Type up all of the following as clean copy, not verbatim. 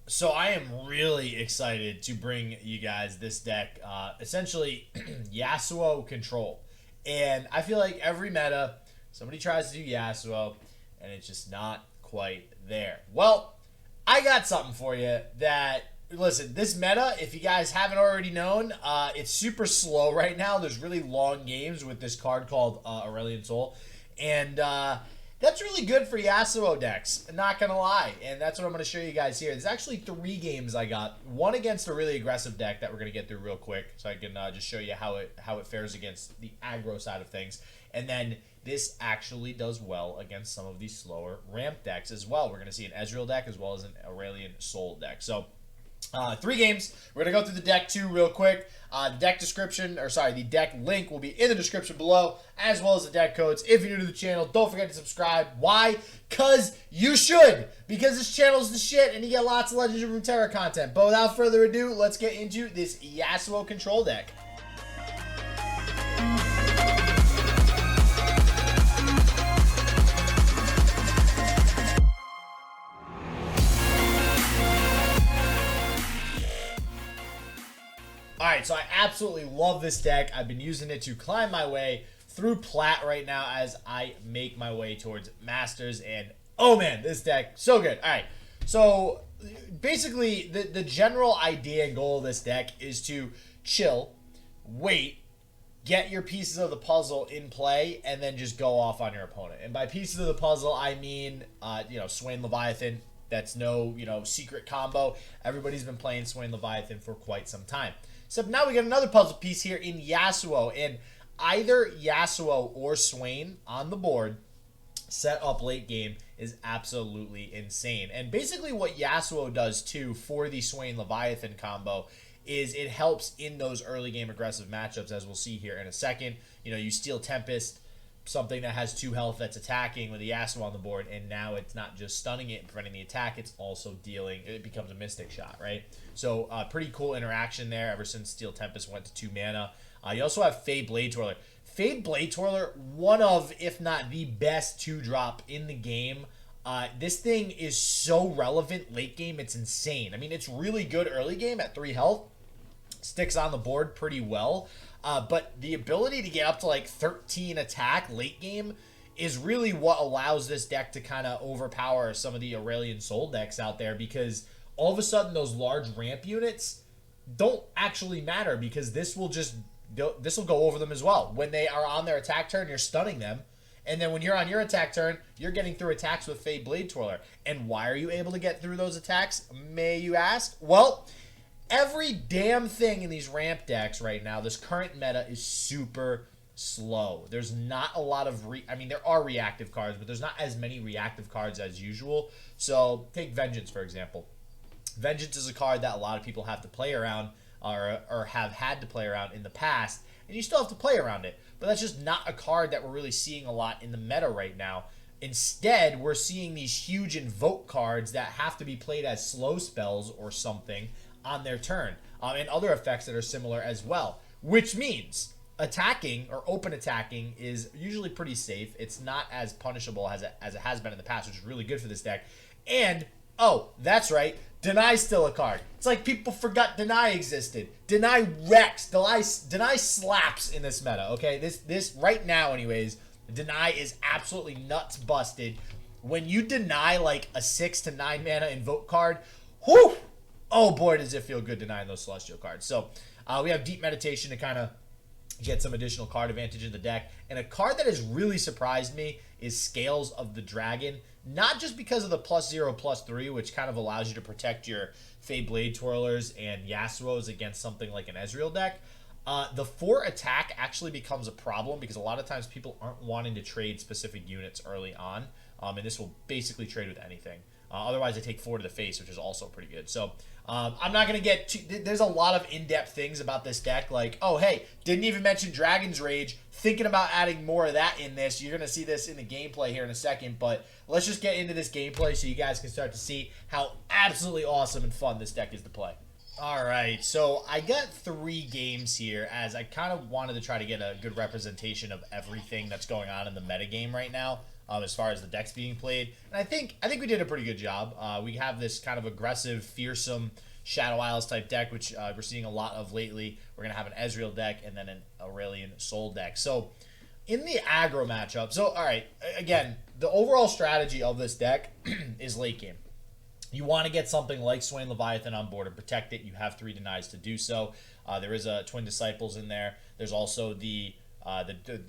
So I am really excited to bring you guys this deck, essentially Yasuo Control. And I feel like every meta, somebody tries to do Yasuo, and it's just not quite there. Well, I got something for you that, listen, this meta, if you guys haven't already known, it's super slow right now. There's really long games with this card called Aurelion Sol. And that's really good for Yasuo decks, not gonna lie. And that's what I'm gonna show you guys here. There's actually 3 games I got. One against a really aggressive deck that we're gonna get through real quick, so I can just show you how it fares against the aggro side of things. And then this actually does well against some of these slower ramp decks as well. We're gonna see an Ezreal deck as well as an Aurelion Sol deck. So 3 games. We're going to go through the deck too real quick. The deck link will be in the description below, as well as the deck codes. If you're new to the channel, don't forget to subscribe. Why? Because you should. Because this channel is the shit, and you get lots of Legends of Runeterra content. But without further ado, let's get into this Yasuo Control deck. Alright, so I absolutely love this deck. I've been using it to climb my way through Plat right now as I make my way towards Masters. And, oh man, this deck, so good. Alright, so basically the general idea and goal of this deck is to chill, wait, get your pieces of the puzzle in play, and then just go off on your opponent. And by pieces of the puzzle, I mean, Swain Leviathan. That's no, secret combo. Everybody's been playing Swain Leviathan for quite some time. So now we got another puzzle piece here in Yasuo, and either Yasuo or Swain on the board set up late game is absolutely insane. And basically what Yasuo does too for the Swain Leviathan combo is it helps in those early game aggressive matchups, as we'll see here in a second. You steal Tempest, something that has 2 health that's attacking with the Yasuo on the board, and now it's not just stunning it and preventing the attack, it's also dealing, it becomes a Mystic Shot, right? So pretty cool interaction there ever since Steel Tempest went to 2 mana. You also have Fade Blade Twirler. Fade Blade Twirler, one of, if not the best 2-drop in the game. This thing is so relevant late game, it's insane. I mean, it's really good early game at 3 health. Sticks on the board pretty well. But the ability to get up to like 13 attack late game is really what allows this deck to kind of overpower some of the Aurelion Sol decks out there, because all of a sudden those large ramp units don't actually matter, because this will go over them as well. When they are on their attack turn, you're stunning them. And then when you're on your attack turn, you're getting through attacks with Fade Blade Twirler. And why are you able to get through those attacks, may you ask? Well, every damn thing in these ramp decks right now, this current meta, is super slow. There's not a lot of there are reactive cards, but there's not as many reactive cards as usual. So take Vengeance, for example. Vengeance is a card that a lot of people have to play around, or have had to play around in the past, and you still have to play around it. But that's just not a card that we're really seeing a lot in the meta right now. Instead, we're seeing these huge invoke cards that have to be played as slow spells or something on their turn, and other effects that are similar as well, which means attacking or open attacking is usually pretty safe. It's not as punishable as it has been in the past, which is really good for this deck. And, oh, that's right, Deny's still a card. It's like people forgot Deny existed. Deny wrecks. Deny slaps in this meta, okay? This right now, anyways, Deny is absolutely nuts busted. When you deny like a 6 to 9 mana invoke card, whew! Oh boy, does it feel good denying those Celestial cards. So we have Deep Meditation to kind of get some additional card advantage in the deck. And a card that has really surprised me is Scales of the Dragon. Not just because of the +0/+3, which kind of allows you to protect your Fade Blade Twirlers and Yasuos against something like an Ezreal deck. The 4 attack actually becomes a problem because a lot of times people aren't wanting to trade specific units early on. And this will basically trade with anything. Otherwise, I take 4 to the face, which is also pretty good. So I'm not going to get too... There's a lot of in-depth things about this deck. Like, oh, hey, didn't even mention Dragon's Rage. Thinking about adding more of that in this. You're going to see this in the gameplay here in a second. But let's just get into this gameplay so you guys can start to see how absolutely awesome and fun this deck is to play. Alright, so I got 3 games here as I kind of wanted to try to get a good representation of everything that's going on in the metagame right now. as far as the decks being played. And I think we did a pretty good job. We have this kind of aggressive, fearsome Shadow Isles type deck, which we're seeing a lot of lately. We're going to have an Ezreal deck and then an Aurelion Soul deck. So in the aggro matchup, so all right, again, the overall strategy of this deck is late game. You want to get something like Swain Leviathan on board and protect it. You have 3 denies to do so. There is a Twin Disciples in there. There's also the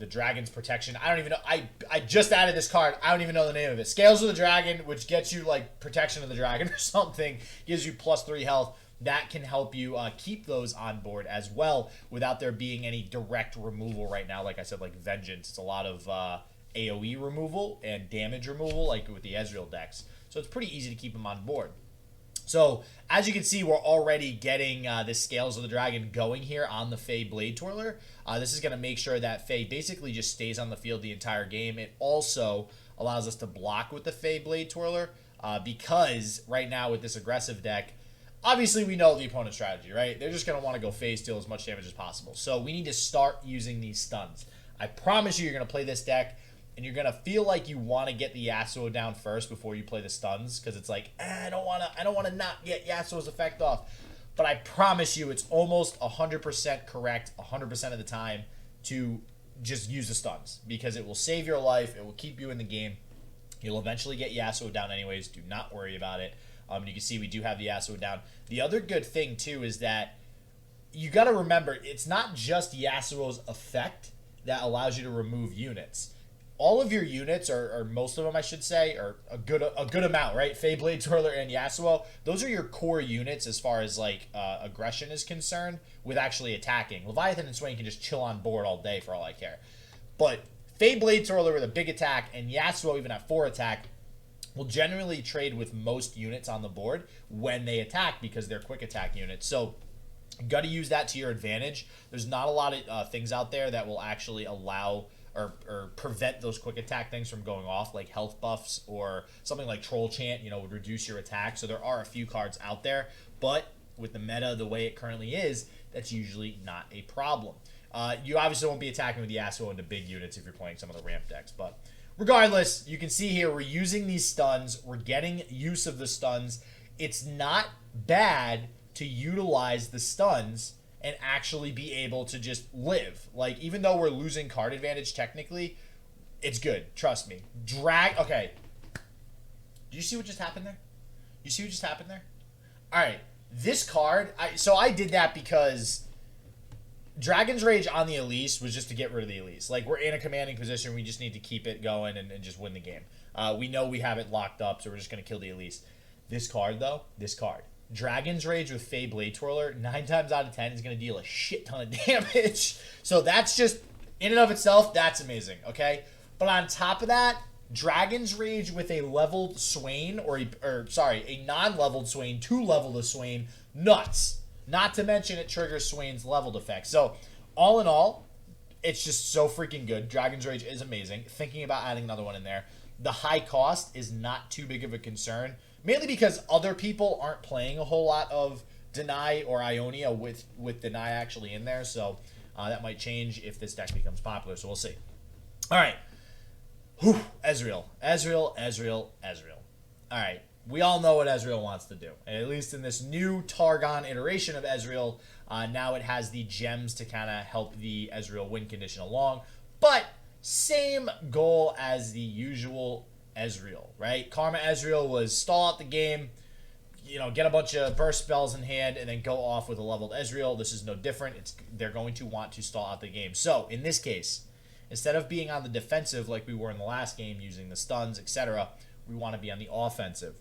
Dragon's Protection. I don't even know. I just added this card. I don't even know the name of it. Scales of the Dragon, which gets you like Protection of the Dragon or something. Gives you +3 health. That can help you keep those on board as well without there being any direct removal right now. Like I said, like Vengeance. It's a lot of AoE removal and damage removal like with the Ezreal decks. So it's pretty easy to keep them on board. So, as you can see, we're already getting this Scales of the Dragon going here on the Fae Blade Twirler. This is going to make sure that Fae basically just stays on the field the entire game. It also allows us to block with the Fae Blade Twirler because right now with this aggressive deck, obviously we know the opponent's strategy, right? They're just going to want to go Fae steal as much damage as possible. So we need to start using these stuns. I promise you're going to play this deck and you're gonna feel like you want to get the Yasuo down first before you play the stuns, because it's like, I don't want to not get Yasuo's effect off. But I promise you, it's almost 100% correct, 100% of the time, to just use the stuns, because it will save your life. It will keep you in the game. You'll eventually get Yasuo down anyways. Do not worry about it. You can see we do have the Yasuo down. The other good thing too is that you got to remember, it's not just Yasuo's effect that allows you to remove units. All of your units, or most of them, I should say, are a good amount, right? Fae Blade Twirler and Yasuo, those are your core units as far as like aggression is concerned, with actually attacking. Leviathan and Swain can just chill on board all day for all I care. But Fae Blade Twirler with a big attack and Yasuo even at 4 attack will generally trade with most units on the board when they attack because they're quick attack units. So you got to use that to your advantage. There's not a lot of things out there that will actually allow or prevent those quick attack things from going off, like health buffs or something like Troll Chant, would reduce your attack. So there are a few cards out there, but with the meta the way it currently is, that's usually not a problem. You obviously won't be attacking with Yasuo into big units if you're playing some of the ramp decks, but regardless, you can see here we're using these stuns. We're getting use of the stuns. It's not bad to utilize the stuns and actually be able to just live. Like, even though we're losing card advantage technically, it's good. Trust me. Okay. Do you see what just happened there? You see what just happened there? All right. This card, so I did that because Dragon's Rage on the Elise was just to get rid of the Elise. Like, we're in a commanding position. We just need to keep it going and just win the game. We know we have it locked up, so we're just going to kill the Elise. This card, though, Dragon's Rage with Fae Blade Twirler, 9 times out of 10 is going to deal a shit ton of damage. So that's just, in and of itself, that's amazing, okay? But on top of that, Dragon's Rage with a leveled Swain, a non-leveled Swain, 2 leveled a Swain, nuts. Not to mention it triggers Swain's leveled effect. So, all in all, it's just so freaking good. Dragon's Rage is amazing. Thinking about adding another one in there. The high cost is not too big of a concern. Mainly because other people aren't playing a whole lot of Deny or Ionia with Deny actually in there. So that might change if this deck becomes popular. So we'll see. All right. Whew. Ezreal. All right. We all know what Ezreal wants to do. And at least in this new Targon iteration of Ezreal, now it has the gems to kind of help the Ezreal win condition along. But same goal as the usual Ezreal, right? Karma Ezreal was stall out the game, get a bunch of burst spells in hand, and then go off with a leveled Ezreal. This is no different. They're going to want to stall out the game. So, in this case, instead of being on the defensive like we were in the last game, using the stuns, etc., we want to be on the offensive.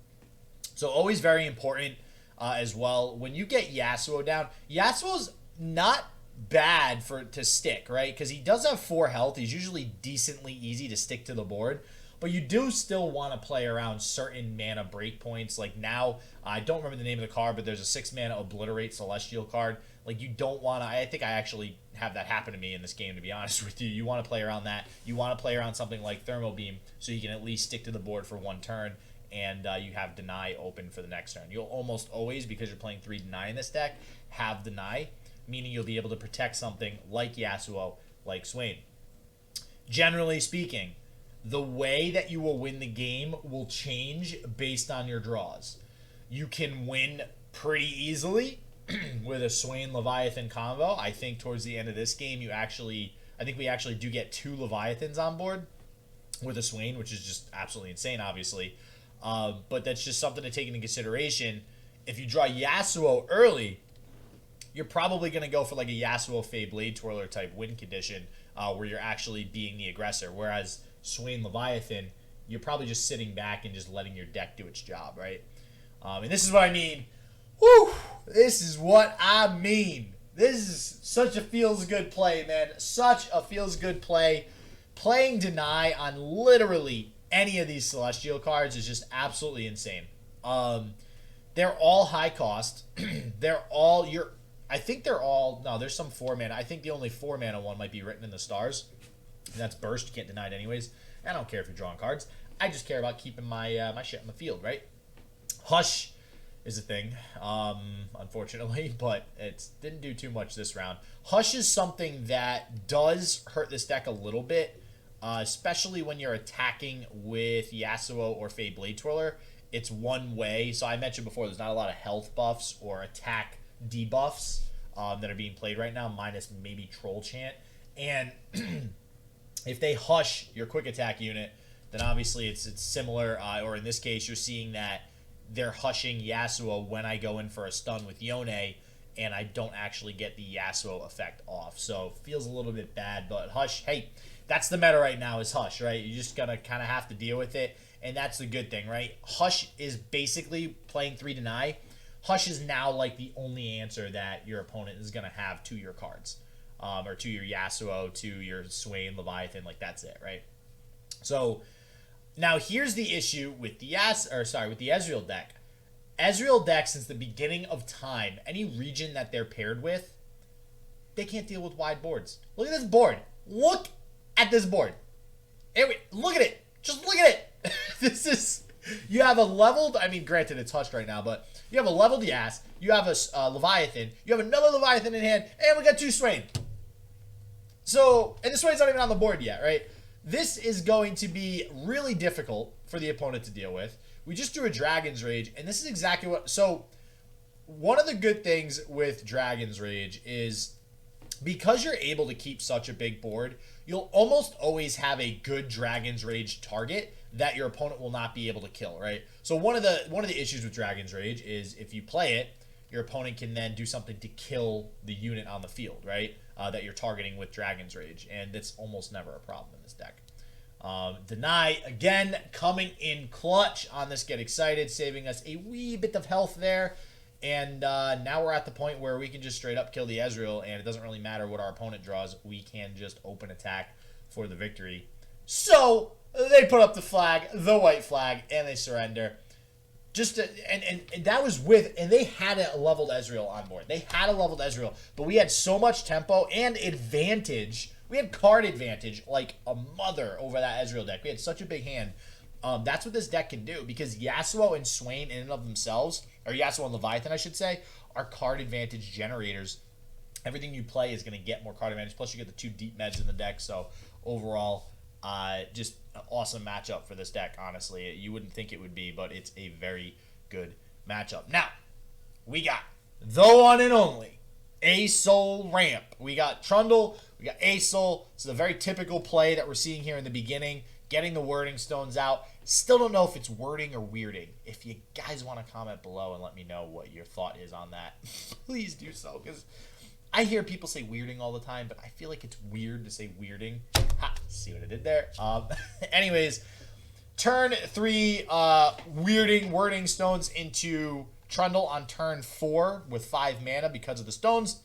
So, always very important as well. When you get Yasuo down, Yasuo's not bad to stick, right? Because he does have 4 health. He's usually decently easy to stick to the board. But you do still want to play around certain mana breakpoints. Like now, I don't remember the name of the card, but there's a 6 mana Obliterate Celestial card. Like you don't want to, I think I actually have that happen to me in this game, to be honest with you. You want to play around that. You want to play around something like Thermal Beam so you can at least stick to the board for 1 turn and you have Deny open for the next turn. You'll almost always, because you're playing 3 Deny in this deck, have Deny, meaning you'll be able to protect something like Yasuo, like Swain. Generally speaking, the way that you will win the game will change based on your draws. You can win pretty easily with a Swain Leviathan combo. I think towards the end of this game, I think we actually do get 2 Leviathans on board with a Swain, which is just absolutely insane, obviously. But that's just something to take into consideration. If you draw Yasuo early, you're probably going to go for like a Yasuo Fey Blade Twirler type win condition where you're actually being the aggressor. Whereas Swain Leviathan, you're probably just sitting back and just letting your deck do its job, right? And this is what I mean. Whew! This is what I mean. This is such a feels-good play, man. Such a feels-good play. Playing Deny on literally any of these Celestial cards is just absolutely insane. They're all high cost. I think they're all... No, there's some 4-mana. I think the only 4-mana one might be Written in the Stars. And that's Burst. You can't deny it anyways. I don't care if you're drawing cards. I just care about keeping my my shit on the field, right? Hush is a thing, unfortunately, but it didn't do too much this round. Hush is something that does hurt this deck a little bit, especially when you're attacking with Yasuo or Fey Blade Twirler. It's one way. So I mentioned before, there's not a lot of health buffs or attack debuffs that are being played right now, minus maybe Troll Chant. And if they hush your quick attack unit, then obviously it's similar, or in this case, you're seeing that they're hushing Yasuo when I go in for a stun with Yone, and I don't actually get the Yasuo effect off. So feels a little bit bad, but Hush, hey, that's the meta right now is Hush, right? You just gotta kind of have to deal with it, and that's the good thing, right? Hush is basically playing 3 Deny. Hush is now like the only answer that your opponent is gonna have to your cards, or to your Yasuo, to your Swain, Leviathan, like that's it, right? So now here's the issue with the with the Ezreal deck. Ezreal deck, since the beginning of time, any region that they're paired with, they can't deal with wide boards. Look at this board. Look at this board. Look at it. Just look at it. This is... You have a leveled... I mean, granted, it's hushed right now, but you have a leveled Yas. You have a Leviathan. You have another Leviathan in hand. And we got 2 Swain. So... And the Swain's not even on the board yet, right? This is going to be really difficult for the opponent to deal with. We just drew a Dragon's Rage, and this is exactly what... So, one of the good things with Dragon's Rage is because you're able to keep such a big board, you'll almost always have a good Dragon's Rage target that your opponent will not be able to kill, right? So one of the issues with Dragon's Rage is if you play it, your opponent can then do something to kill the unit on the field, right? That you're targeting with Dragon's Rage, and that's almost never a problem in this deck. Deny, again, coming in clutch on this Get Excited, saving us a wee bit of health there. And now we're at the point where we can just straight up kill the Ezreal, and it doesn't really matter what our opponent draws. We can just open attack for the victory. So they put up the flag, the white flag, and they surrender. And that was with, and they had a leveled Ezreal on board. They had a leveled Ezreal, but we had so much tempo and advantage. We had card advantage like a mother over that Ezreal deck. We had such a big hand. That's what this deck can do, because Yasuo and Swain in and of themselves, or Yasuo and Leviathan, I should say, are card advantage generators. Everything you play is going to get more card advantage. Plus, you get the 2 deep meds in the deck. So, overall, just an awesome matchup for this deck, honestly. You wouldn't think it would be, but it's a very good matchup. Now, we got the one and only A-Soul Ramp. We got Trundle, we got A-Soul. It's a very typical play that we're seeing here in the beginning. Getting the wording stones out. Still don't know if it's wording or weirding. If you guys want to comment below and let me know what your thought is on that, please do so, because I hear people say weirding all the time, but I feel like it's weird to say weirding. Ha! See what I did there? Anyways, turn 3 wording stones into Trundle on turn 4 with 5 mana because of the stones.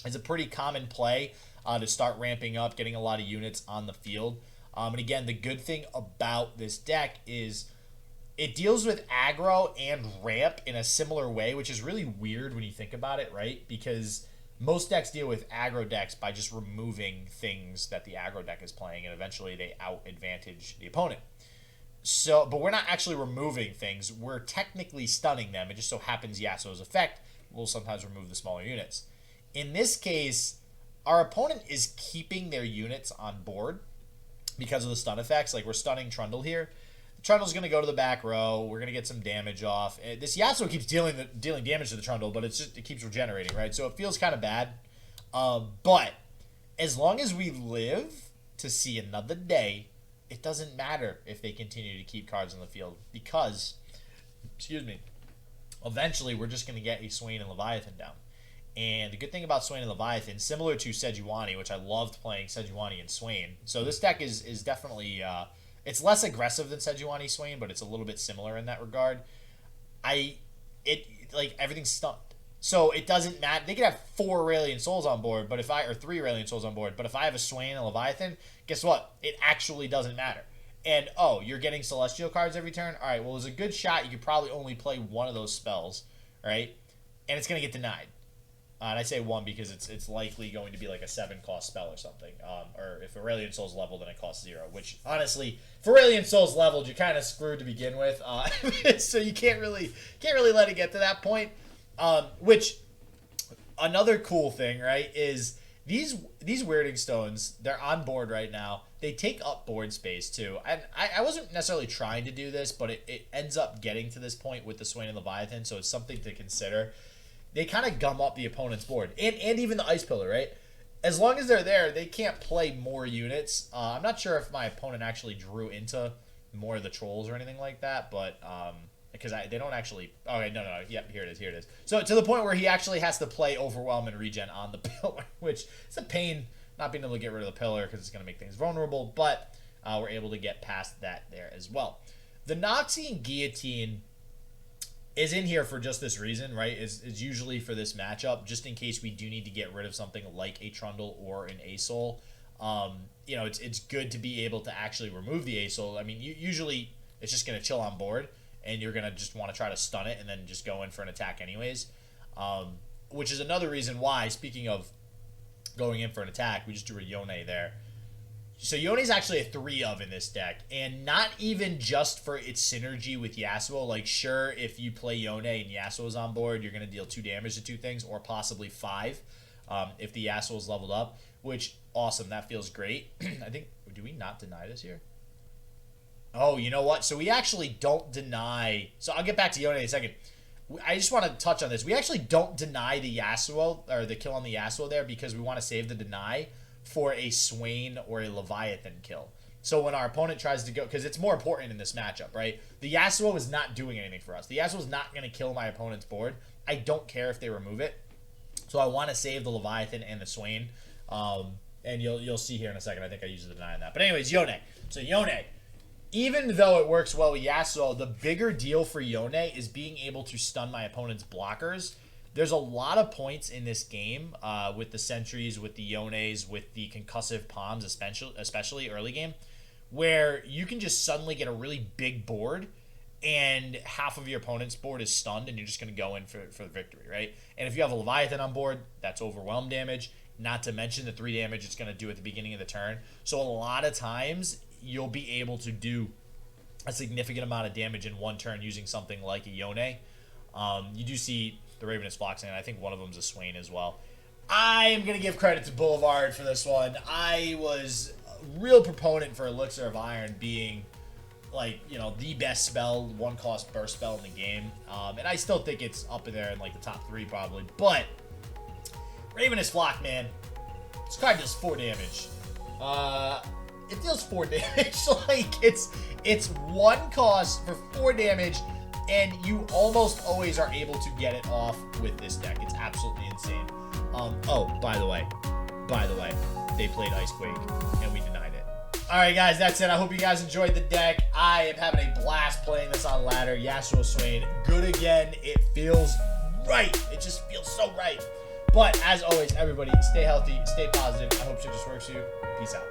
It's a pretty common play to start ramping up, getting a lot of units on the field. And again, the good thing about this deck is it deals with aggro and ramp in a similar way, which is really weird when you think about it, right? Because most decks deal with aggro decks by just removing things that the aggro deck is playing, and eventually they out-advantage the opponent. So, but we're not actually removing things. We're technically stunning them. It just so happens Yasuo's effect will sometimes remove the smaller units. In this case, our opponent is keeping their units on board, because of the stun effects. Like, we're stunning Trundle here. Trundle's going to go to the back row. We're going to get some damage off. This Yasuo keeps dealing damage to the Trundle, but it keeps regenerating, right? So it feels kind of bad. But as long as we live to see another day, it doesn't matter if they continue to keep cards on the field because, excuse me, eventually we're just going to get a Swain and Leviathan down. And the good thing about Swain and Leviathan, similar to Sejuani, which I loved playing Sejuani and Swain. So this deck is definitely... it's less aggressive than Sejuani Swain, but it's a little bit similar in that regard. Everything's stunned. So it doesn't matter. They could have 4 Aurelian Souls on board, or 3 Aurelian Souls on board, but if I have a Swain and Leviathan, guess what? It actually doesn't matter. And, oh, you're getting Celestial cards every turn? Alright, well, there's a good shot you could probably only play one of those spells, right? And it's going to get denied. And I say 1 because it's likely going to be like a 7-cost spell or something. Or if Aurelian Soul's leveled, then it costs 0. Which, honestly, if Aurelian Soul's leveled, you're kind of screwed to begin with. So you can't really let it get to that point. Which, another cool thing, right, is these Weirding Stones, they're on board right now. They take up board space, too. And I wasn't necessarily trying to do this, but it ends up getting to this point with the Swain and Leviathan, so it's something to consider. They kind of gum up the opponent's board. And even the Ice Pillar, right? As long as they're there, they can't play more units. I'm not sure if my opponent actually drew into more of the Trolls or anything like that, but because they don't actually... Okay, no. Yep, here it is. So to the point where he actually has to play Overwhelm and Regen on the Pillar, which is a pain not being able to get rid of the Pillar because it's going to make things vulnerable, but we're able to get past that there as well. The Noxian Guillotine is in here for just this reason, right? Is usually for this matchup, just in case we do need to get rid of something like a Trundle or an Asoul. It's good to be able to actually remove the Asoul. I mean, usually it's just going to chill on board, and you're going to just want to try to stun it and then just go in for an attack anyways. Which is another reason why, speaking of going in for an attack, we just drew a Yone there. So Yone's actually a 3-of in this deck, and not even just for its synergy with Yasuo. Like, sure, if you play Yone and Yasuo's on board, you're going to deal 2 damage to 2 things, or possibly 5 if the Yasuo's leveled up, which, awesome, that feels great. I think, do we not deny this here? Oh, you know what? So we actually don't deny... So I'll get back to Yone in a second. I just want to touch on this. We actually don't deny the Yasuo, or the kill on the Yasuo there, because we want to save the deny for a Swain or a Leviathan kill. So when our opponent tries to go, because it's more important in this matchup, right? The Yasuo is not doing anything for us. The Yasuo is not going to kill my opponent's board. I don't care if they remove it. So I want to save the Leviathan and the Swain. And you'll see here in a second. I think I used the deny on that. But anyways, Yone. So Yone, even though it works well with Yasuo, the bigger deal for Yone is being able to stun my opponent's blockers. There's a lot of points in this game with the Sentries, with the Yones, with the concussive Palms, especially early game, where you can just suddenly get a really big board and half of your opponent's board is stunned and you're just going to go in for the victory, right? And if you have a Leviathan on board, that's overwhelm damage, not to mention the 3 damage it's going to do at the beginning of the turn. So a lot of times you'll be able to do a significant amount of damage in one turn using something like a Yone. You do see the Ravenous Flocks, and I think one of them is a Swain as well. I am going to give credit to Boulevard for this one. I was a real proponent for Elixir of Iron being, the best spell, 1-cost burst spell in the game. And I still think it's up in there in, the top 3 probably. But Ravenous Flock, man, this card does 4 damage. It deals 4 damage. It's 1 cost for 4 damage. And you almost always are able to get it off with this deck. It's absolutely insane. By the way, they played Icequake, and we denied it. Alright, guys, that's it. I hope you guys enjoyed the deck. I am having a blast playing this on ladder. Yasuo Swain, good again. It feels right. It just feels so right. But, as always, everybody, stay healthy, stay positive. I hope shit just works for you. Peace out.